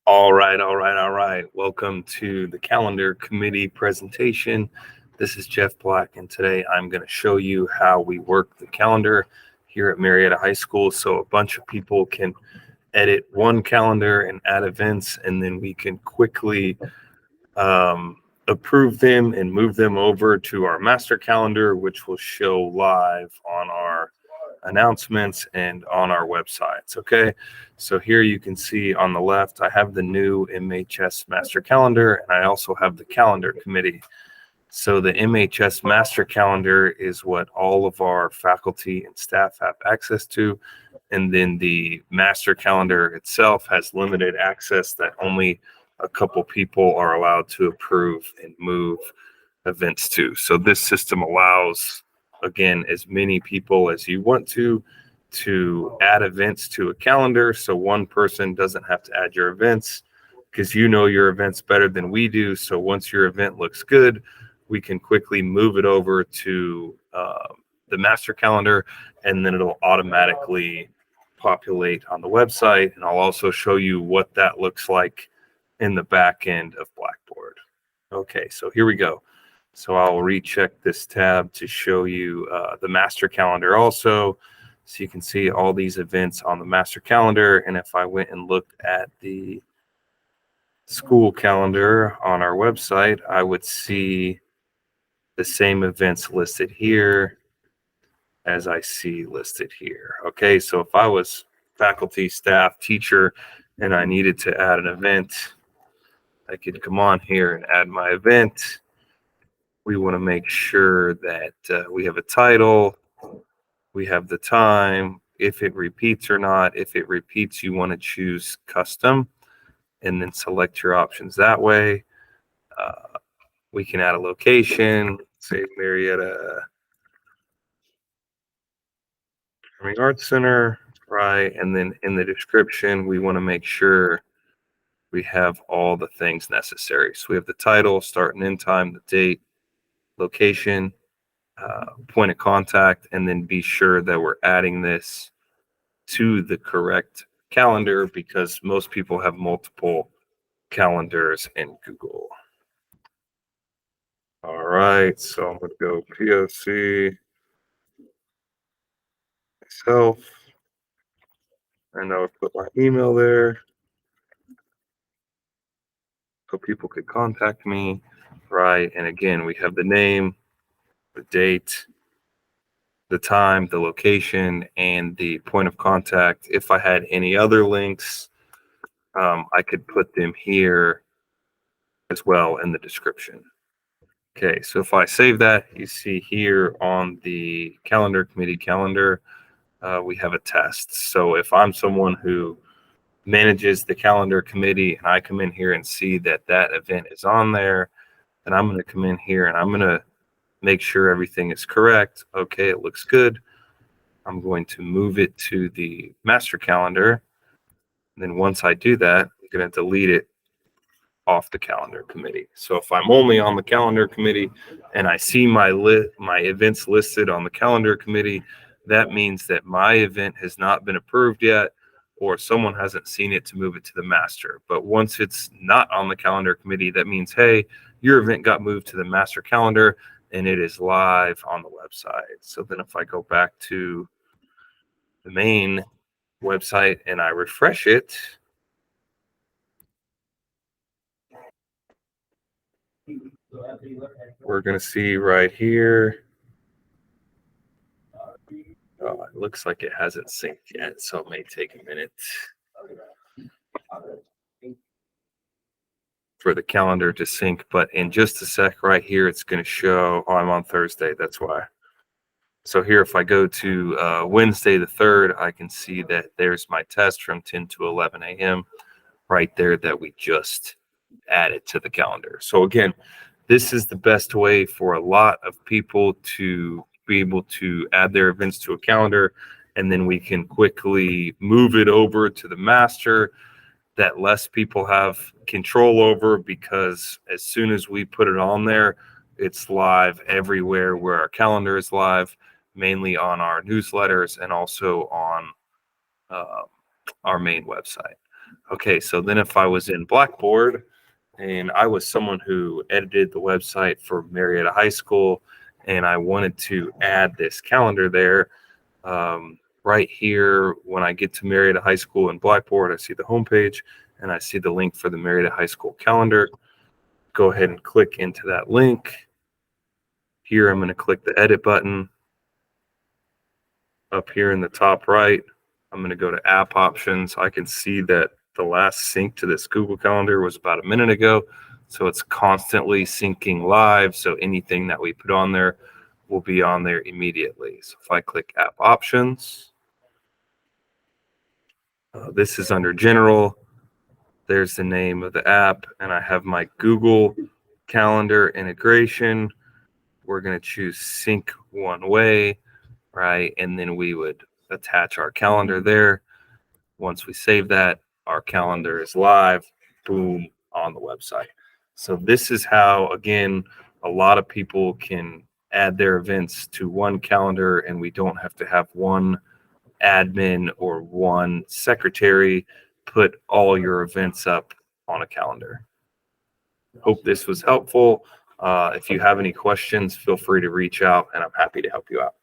All right. Welcome to the calendar committee presentation. This is Jeff Black, and today I'm going to show you how we work the calendar here at Marietta High School so a bunch of people can edit one calendar and add events, and then we can quickly approve them and move them over to our master calendar, which will show live on our announcements and on our websites. Okay, so here you can see on the left, I have the new MHS master calendar, and I also have the calendar committee. So the MHS master calendar is what all of our faculty and staff have access to. And then the master calendar itself has limited access that only a couple people are allowed to approve and move events to. So this system allows, again, as many people as you want to add events to a calendar. So one person doesn't have to add your events because you know your events better than we do. So once your event looks good, we can quickly move it over to the master calendar, and then it'll automatically populate on the website. And I'll also show you what that looks like in the back end of Blackboard. Okay, so here we go. So I'll recheck this tab to show you the master calendar also. So you can see all these events on the master calendar. And if I went and looked at the school calendar on our website, I would see the same events listed here as I see listed here. Okay, so if I was faculty, staff, teacher, and I needed to add an event, I could come on here and add my event. We want to make sure that we have a title, we have the time, if it repeats or not. If it repeats, you want to choose custom and then select your options that way. We can add a location, say Marietta Performing Arts Center, right? And then in the description, we want to make sure we have all the things necessary. So we have the title, start and end time, the date, location, point of contact, and then be sure that we're adding this to the correct calendar because most people have multiple calendars in Google. All right, so I'm going to go POC myself, and I would put my email there so people could contact me, right? And again, we have the name, the date, the time, the location, and the point of contact. If I had any other links, I could put them here as well in the description. Okay, so if I save that, you see here on the calendar committee calendar, we have a test. So if I'm someone who manages the calendar committee and I come in here and see that that event is on there, then I'm going to come in here and I'm going to make sure everything is correct. Okay, it looks good. I'm going to move it to the master calendar. And then once I do that, I'm going to delete it off the calendar committee. So if I'm only on the calendar committee and I see my events listed on the calendar committee, that means that my event has not been approved yet, or someone hasn't seen it to move it to the master. But once it's not on the calendar committee, that means, hey, your event got moved to the master calendar and it is live on the website. So then if I go back to the main website and I refresh it, we're going to see right here. Oh, it looks like it hasn't synced yet, so it may take a minute for the calendar to sync. But in just a sec right here, it's going to show, oh, I'm on Thursday. That's why. So here, if I go to Wednesday the 3rd, I can see that there's my test from 10 to 11 a.m. right there that we just added to the calendar. So again, this is the best way for a lot of people to be able to add their events to a calendar, and then we can quickly move it over to the master that less people have control over, because as soon as we put it on there, it's live everywhere where our calendar is live, mainly on our newsletters and also on our main website. Okay, so then if I was in Blackboard and I was someone who edited the website for Marietta High School and I wanted to add this calendar there, right here, when I get to Marietta High School in Blackboard, I see the homepage and I see the link for the Marietta High School calendar. Go ahead and click into that link. Here, I'm going to click the edit button. Up here in the top right, I'm going to go to app options. I can see that the last sync to this Google Calendar was about a minute ago. So it's constantly syncing live. So anything that we put on there will be on there immediately. So if I click app options, this is under general. There's the name of the app, and I have my Google Calendar integration. We're going to choose sync one way, right? And then we would attach our calendar there. Once we save that, our calendar is live, boom, on the website. So this is how, again, a lot of people can add their events to one calendar, and we don't have to have one admin or one secretary put all your events up on a calendar. Hope this was helpful. If you have any questions, feel free to reach out, and I'm happy to help you out.